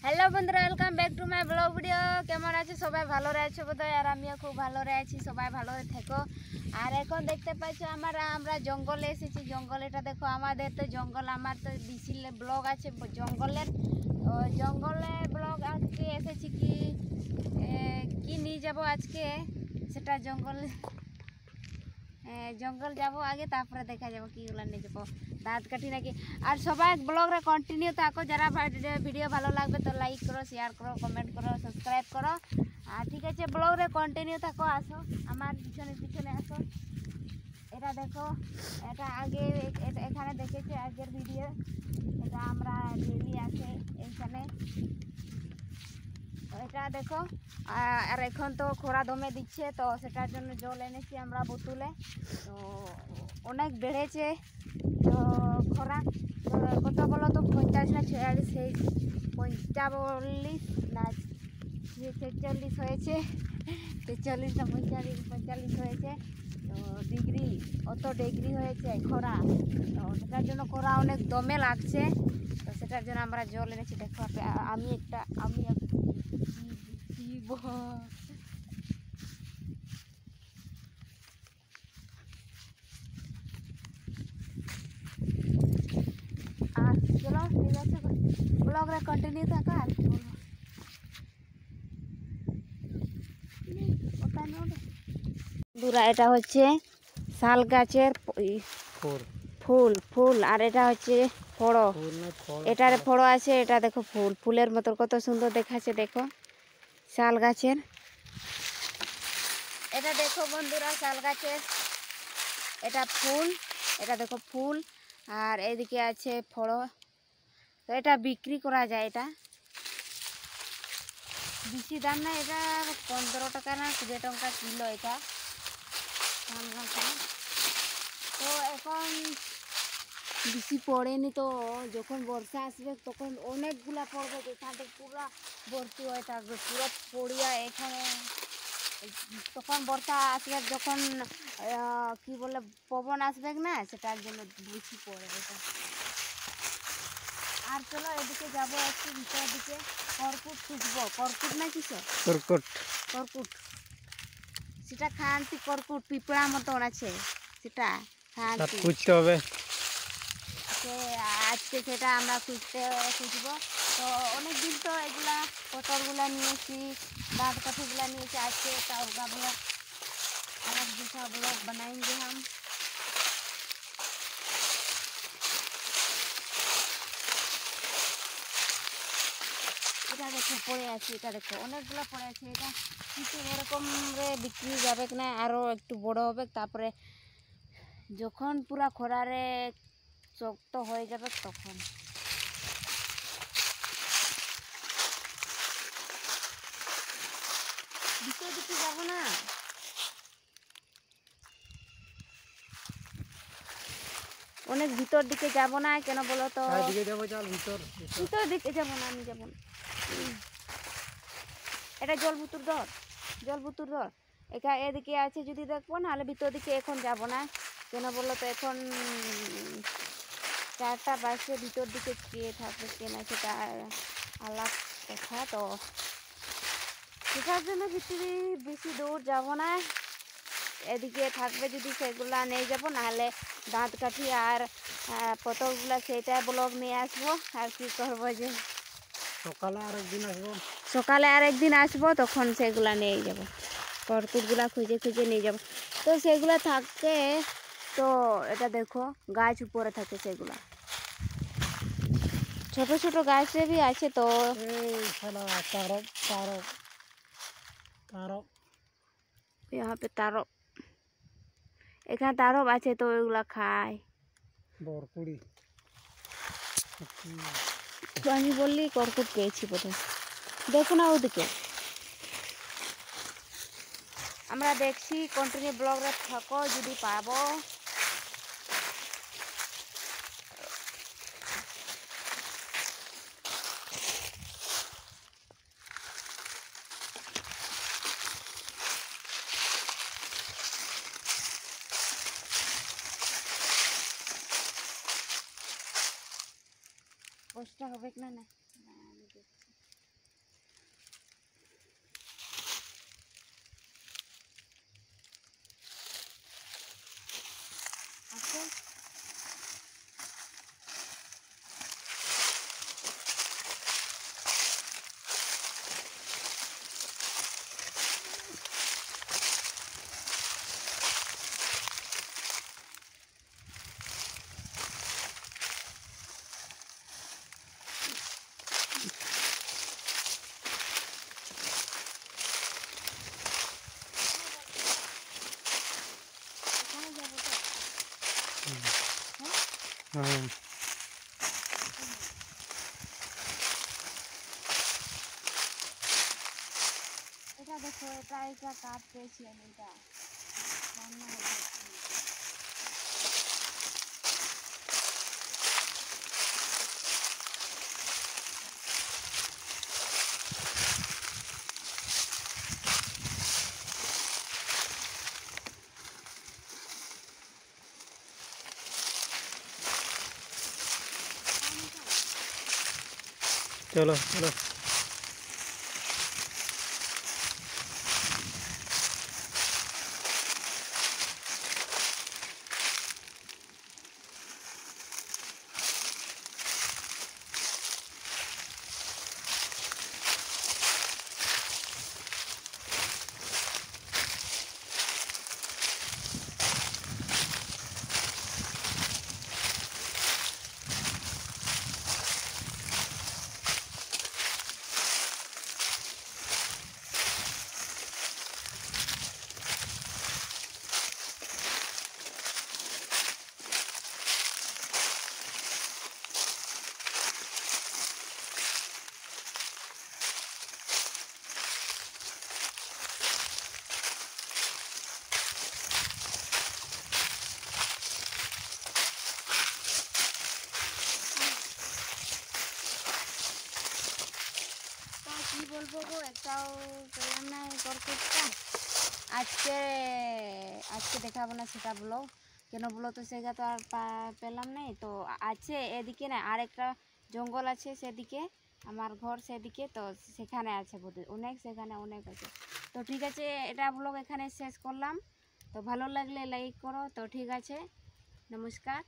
Hello বন্ধুরা, welcome back to my blog video. কেমন আছে সবাই? ভালো রয়েছে বোধহয়, আর আমিও খুব ভালো রয়েছি। সবাই ভালো থেকো। আর এখন দেখতে পাচ্ছ আমরা জঙ্গলে এসেছি। জঙ্গল এটা দেখো, আমাদের তো জঙ্গল, আমার তো বেশি ব্লগ আছে জঙ্গলের। তো জঙ্গলে ব্লগ আজকে এসেছি কি নিয়ে যাব আজকে, সেটা জঙ্গল যাব আগে, তারপরে দেখা যাবো কিগুলো নিয়ে যাবো। দাঁত কাঠি নাকি। আর সবাই ব্লগরে কন্টিনিউ থাকো। যারা ভিডিও ভালো লাগবে তো লাইক করো, শেয়ার করো, কমেন্ট করো, সাবস্ক্রাইব করো। আর ঠিক আছে, ব্লগরে কন্টিনিউ থাকো। আসো আমার পিছনে আসো। এটা দেখো, এটা আগে এখানে দেখেছি আগের ভিডিও। এটা আমরা ডেলি আসে এইখানে। এটা দেখো, আর এখন তো খরা দমে দিচ্ছে, তো সেটার জন্য জল এনেছি আমরা বোতলে। তো অনেক বেড়েছে তো খরা। তো কত বলো তো, 50 না 46, সেই 45 না 46 হয়েছে। 43 না 45 হয়েছে। তো ডিগ্রি, অত ডিগ্রি হয়েছে খরা। তো সেটার জন্য খরা অনেক দমে লাগছে। তো সেটার জন্য আমরা জল এনেছি। দেখো আমি আর চলো, ঠিক আছে, ব্লগরে কন্টিনিউ থাকা। আর কি বলবো, বন্ধুরা, এটা হচ্ছে শাল গাছের ফুল, আর এটা হচ্ছে ফড়ো। এটার ফড়ো আছে, এটা দেখো ফুলের মতো কত সুন্দর দেখাচ্ছে। দেখো শাল গাছের, এটা দেখো বন্ধুরা, শাল গাছের এটা ফুল। এটা দেখো ফুল, আর এদিকে আছে ফড়ো। তো এটা বিক্রি করা যায়। এটা বেশি দাম না, এটা 15 টাকা না 20 টাকা কিলো এটা। তো এখন বেশি পড়েনি, তো যখন বর্ষা আসবে তখন অনেকগুলা পড়বে। যেখানে পুরো ভর্তি হয়ে থাকবে, পুরো পড়িয়া এখানে। তখন বর্ষা আসবে, যখন কি বলে পবন আসবে না, সেটার জন্য বেশি পড়ে এটা। আর চলো এদিকে যাবো একটু ভিতরের দিকে, কর্কুট খুঁজবো। কর্কুট না কিসে কর্কুট, সেটা খান্তি কর্কুট, পিঁপড়া মতন আছে, সেটা খান্তি খুঁজতে হবে। আজকে সেটা আমরা খুঁজবো। তো অনেকদিন তো এগুলা পটলগুলা নিয়েছি, दांत काठीগুলা নিয়েছি। আজকে তাওগুলা अलग जैसा ब्लॉग बनाएंगे हम। এটা দেখো পড়ে আছে, এটা দেখো অনেকগুলো পড়ে আছে। এটা কিন্তু এরকম রে বিক্রি যাবে না, আরও একটু বড় হবে। তারপরে যখন পুরা খরারে শক্ত হয়ে যাবে তখন। ভিতর দিকে যাবো না, অনেক ভিতর দিকে যাব না, কেন বলো তো? ভিতর দিকে যাবো না, আমি যাবো না। এটা জল বুতুর ধর এদিকে আছে, যদি দেখবো, নাহলে ভিতর দিকে এখন যাব না। কেন বলো তো, এখন 4টা বাজে, ভিতর দিকে কে থাকবে কে না সেটা আলাদা কথা। তো সেটার জন্য ভিতরে বেশি দূর যাব না, এদিকে থাকবে। যদি সেগুলা নিয়ে যাব, নাহলে দাঁত কাঠি আর পটলগুলা সেটা ব্লগ নিয়ে আসবো। আর কি করবো, যে সকালে আর একদিন আসবো, তখন সেগুলা নিয়ে যাব। কর্কুটগুলা খুঁজে নিয়ে যাব। তো সেগুলা থাকে, তো এটা দেখো গাছ উপরে থাকে সেগুলা, ছোট ছোট গাছে भी আছে। তো यहाँ पे तारब, এখানে তারব আছে, তো ওইগুলা খায়। তো আমি বললি কর্কুট পেয়েছি বোধহয়। দেখো না ওদিকে, আমরা দেখছি। কন্টিনিউ ব্লগরে থাকো, যদি পাবো। কষ্ট হবে না? না, আমি দেখছি। হ্যাঁ এটা দেখো, এটা কাঠ পেয়েছি আমি, এটা রান্না হবে। চলো চলো। তো কি বলবো গো, একটাও পেলাম না এই করকুটটা। আজকে আজকে দেখাবো না সেটা ব্লগ, কেন বলো তো, সেটা তো আর পেলাম নাই। তো আছে এদিকে না, আর একটা জঙ্গল আছে সেদিকে, আমার ঘর সেদিকে, তো সেখানে আছে বোধহয় অনেক, সেখানে অনেক আছে। তো ঠিক আছে, এটা ব্লগ এখানে শেষ করলাম। তো ভালো লাগলে লাইক করো। তো ঠিক আছে, নমস্কার।